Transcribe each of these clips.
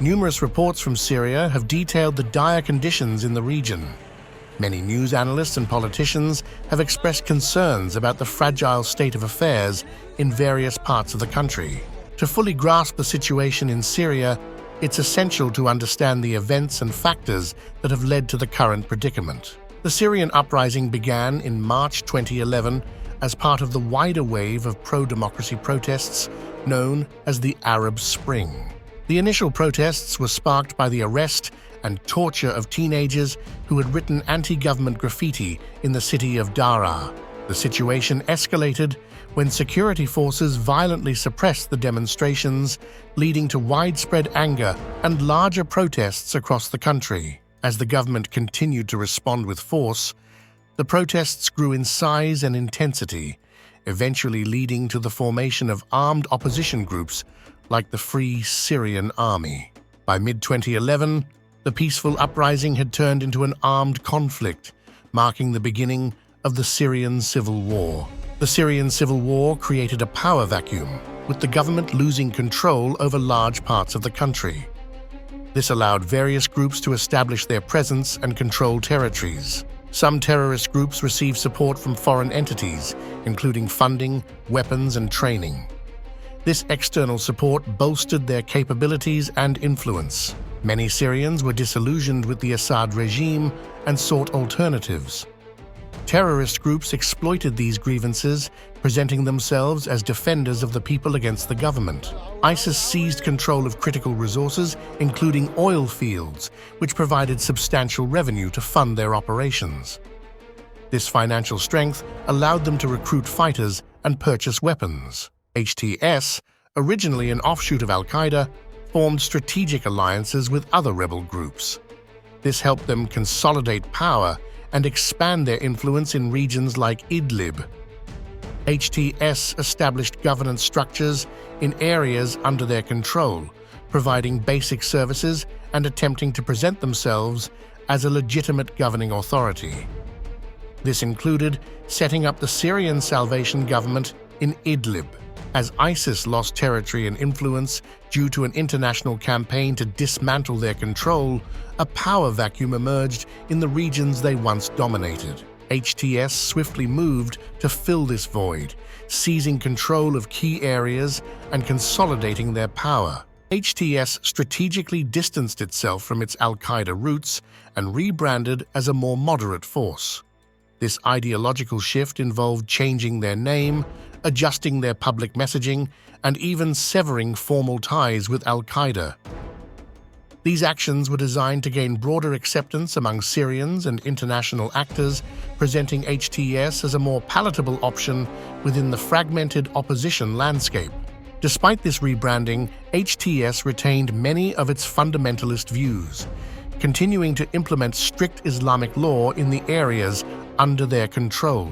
Numerous reports from Syria have detailed the dire conditions in the region. Many news analysts and politicians have expressed concerns about the fragile state of affairs in various parts of the country. To fully grasp the situation in Syria, it's essential to understand the events and factors that have led to the current predicament. The Syrian uprising began in March 2011 as part of the wider wave of pro-democracy protests known as the Arab Spring. The initial protests were sparked by the arrest and torture of teenagers who had written anti-government graffiti in the city of Daraa. The situation escalated when security forces violently suppressed the demonstrations, leading to widespread anger and larger protests across the country. As the government continued to respond with force, the protests grew in size and intensity, eventually leading to the formation of armed opposition groups like the Free Syrian Army. By mid-2011, the peaceful uprising had turned into an armed conflict, marking the beginning of the Syrian Civil War. The Syrian Civil War created a power vacuum, with the government losing control over large parts of the country. This allowed various groups to establish their presence and control territories. Some terrorist groups received support from foreign entities, including funding, weapons, and training. This external support bolstered their capabilities and influence. Many Syrians were disillusioned with the Assad regime and sought alternatives. Terrorist groups exploited these grievances, presenting themselves as defenders of the people against the government. ISIS seized control of critical resources, including oil fields, which provided substantial revenue to fund their operations. This financial strength allowed them to recruit fighters and purchase weapons. HTS, originally an offshoot of al-Qaeda, formed strategic alliances with other rebel groups. This helped them consolidate power and expand their influence in regions like Idlib. HTS established governance structures in areas under their control, providing basic services and attempting to present themselves as a legitimate governing authority. This included setting up the Syrian Salvation Government in Idlib. As ISIS lost territory and influence due to an international campaign to dismantle their control, a power vacuum emerged in the regions they once dominated. HTS swiftly moved to fill this void, seizing control of key areas and consolidating their power. HTS strategically distanced itself from its al-Qaeda roots and rebranded as a more moderate force. This ideological shift involved changing their name, adjusting their public messaging, and even severing formal ties with al-Qaeda. These actions were designed to gain broader acceptance among Syrians and international actors, presenting HTS as a more palatable option within the fragmented opposition landscape. Despite this rebranding, HTS retained many of its fundamentalist views, continuing to implement strict Islamic law in the areas under their control.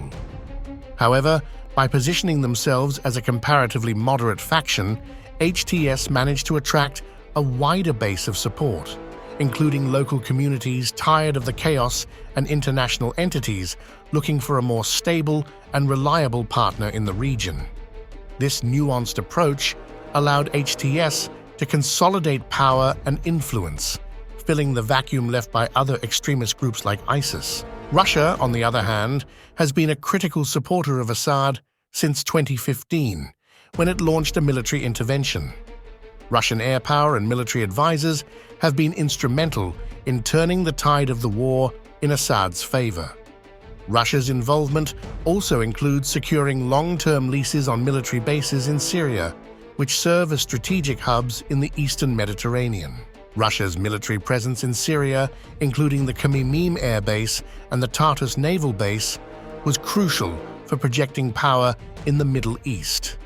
However, by positioning themselves as a comparatively moderate faction, HTS managed to attract a wider base of support, including local communities tired of the chaos and international entities looking for a more stable and reliable partner in the region. This nuanced approach allowed HTS to consolidate power and influence, filling the vacuum left by other extremist groups like ISIS. Russia, on the other hand, has been a critical supporter of Assad since 2015, when it launched a military intervention. Russian air power and military advisors have been instrumental in turning the tide of the war in Assad's favor. Russia's involvement also includes securing long-term leases on military bases in Syria, which serve as strategic hubs in the eastern Mediterranean. Russia's military presence in Syria, including the Khmeimim air base and the Tartus naval base, was crucial for projecting power in the Middle East.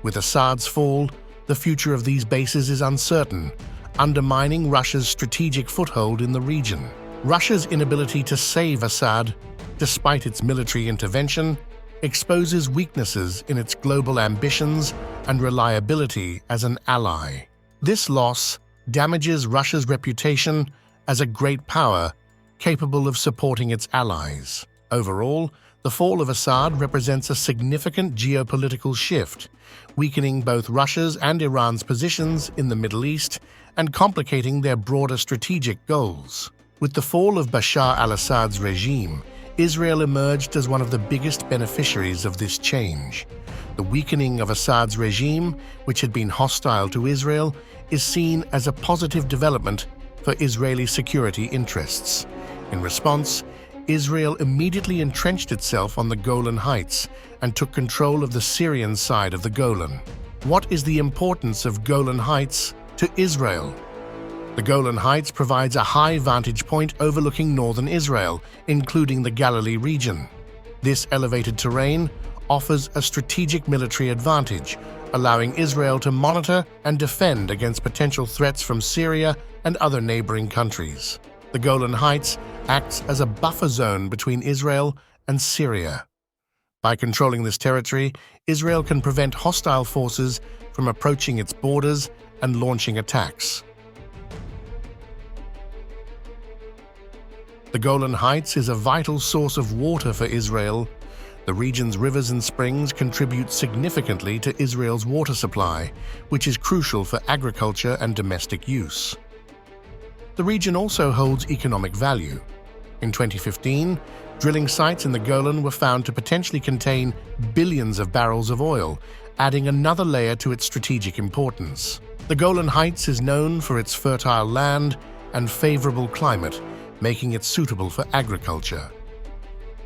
With Assad's fall, the future of these bases is uncertain, undermining Russia's strategic foothold in the region. Russia's inability to save Assad, despite its military intervention, exposes weaknesses in its global ambitions and reliability as an ally. This loss damages Russia's reputation as a great power capable of supporting its allies. Overall, the fall of Assad represents a significant geopolitical shift, weakening both Russia's and Iran's positions in the Middle East and complicating their broader strategic goals. With the fall of Bashar al-Assad's regime, Israel emerged as one of the biggest beneficiaries of this change. The weakening of Assad's regime, which had been hostile to Israel, is seen as a positive development for Israeli security interests. In response, Israel immediately entrenched itself on the Golan Heights and took control of the Syrian side of the Golan. What is the importance of Golan Heights to Israel? The Golan Heights provides a high vantage point overlooking northern Israel, including the Galilee region. This elevated terrain offers a strategic military advantage, allowing Israel to monitor and defend against potential threats from Syria and other neighboring countries. The Golan Heights acts as a buffer zone between Israel and Syria. By controlling this territory, Israel can prevent hostile forces from approaching its borders and launching attacks. The Golan Heights is a vital source of water for Israel. The region's rivers and springs contribute significantly to Israel's water supply, which is crucial for agriculture and domestic use. The region also holds economic value. In 2015, drilling sites in the Golan were found to potentially contain billions of barrels of oil, adding another layer to its strategic importance. The Golan Heights is known for its fertile land and favorable climate, making it suitable for agriculture.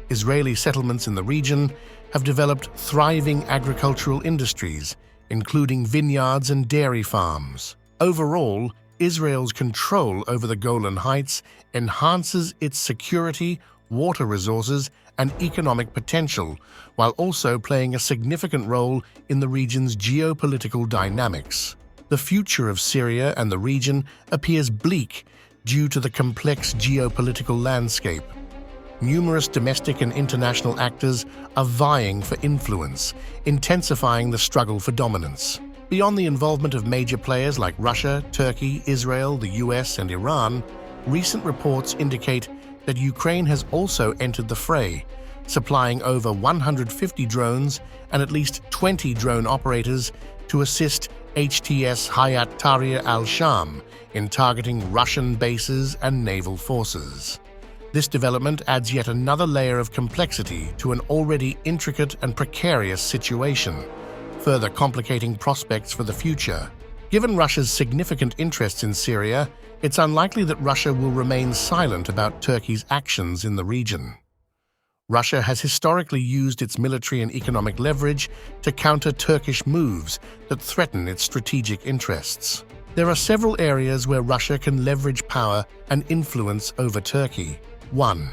Israeli settlements in the region have developed thriving agricultural industries, including vineyards and dairy farms. Overall, Israel's control over the Golan Heights enhances its security, water resources, and economic potential, while also playing a significant role in the region's geopolitical dynamics. The future of Syria and the region appears bleak due to the complex geopolitical landscape. Numerous domestic and international actors are vying for influence, intensifying the struggle for dominance. Beyond the involvement of major players like Russia, Turkey, Israel, the US, and Iran, recent reports indicate that Ukraine has also entered the fray, supplying over 150 drones and at least 20 drone operators to assist HTS Hayat Tahrir al-Sham in targeting Russian bases and naval forces. This development adds yet another layer of complexity to an already intricate and precarious situation, further complicating prospects for the future. Given Russia's significant interests in Syria, it's unlikely that Russia will remain silent about Turkey's actions in the region. Russia has historically used its military and economic leverage to counter Turkish moves that threaten its strategic interests. There are several areas where Russia can leverage power and influence over Turkey. 1.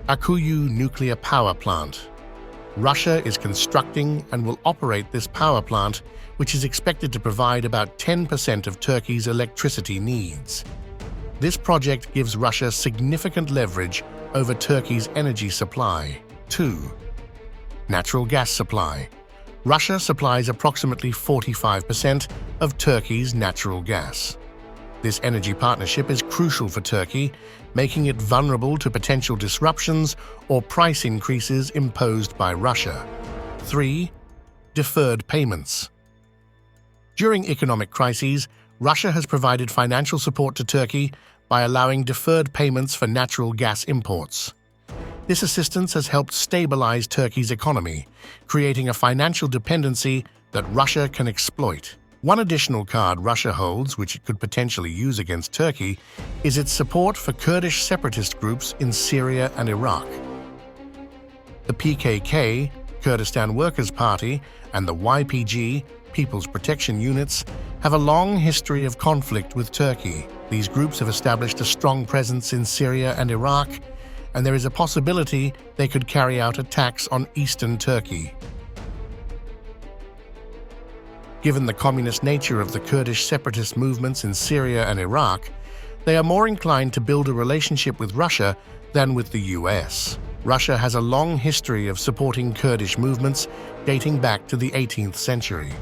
Akuyu nuclear power plant. Russia is constructing and will operate this power plant, which is expected to provide about 10% of Turkey's electricity needs. This project gives Russia significant leverage over Turkey's energy supply. 2. Natural gas supply. Russia supplies approximately 45% of Turkey's natural gas. This energy partnership is crucial for Turkey, making it vulnerable to potential disruptions or price increases imposed by Russia. 3. Deferred payments. During economic crises, Russia has provided financial support to Turkey by allowing deferred payments for natural gas imports. This assistance has helped stabilize Turkey's economy, creating a financial dependency that Russia can exploit. One additional card Russia holds, which it could potentially use against Turkey, is its support for Kurdish separatist groups in Syria and Iraq. The PKK, Kurdistan Workers' Party, and the YPG, People's Protection Units, have a long history of conflict with Turkey. These groups have established a strong presence in Syria and Iraq, and there is a possibility they could carry out attacks on eastern Turkey. Given the communist nature of the Kurdish separatist movements in Syria and Iraq, they are more inclined to build a relationship with Russia than with the US. Russia has a long history of supporting Kurdish movements dating back to the 18th century.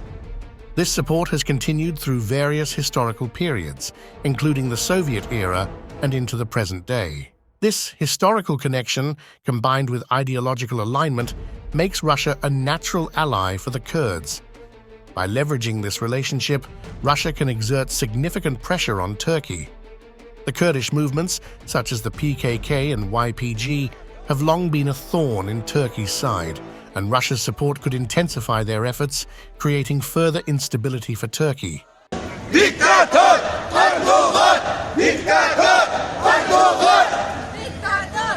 This support has continued through various historical periods, including the Soviet era and into the present day. This historical connection, combined with ideological alignment, makes Russia a natural ally for the Kurds. By leveraging this relationship, Russia can exert significant pressure on Turkey. The Kurdish movements, such as the PKK and YPG, have long been a thorn in Turkey's side, and Russia's support could intensify their efforts, creating further instability for Turkey. Diktator! Erdoğan! Diktator! Erdoğan! Diktator!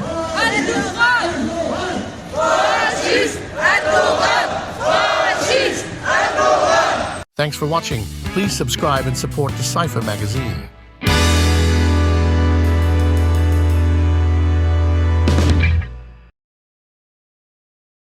Erdoğan! Faşist Erdoğan! Faşist Erdoğan! Thanks for watching. Please subscribe and support Decipher magazine.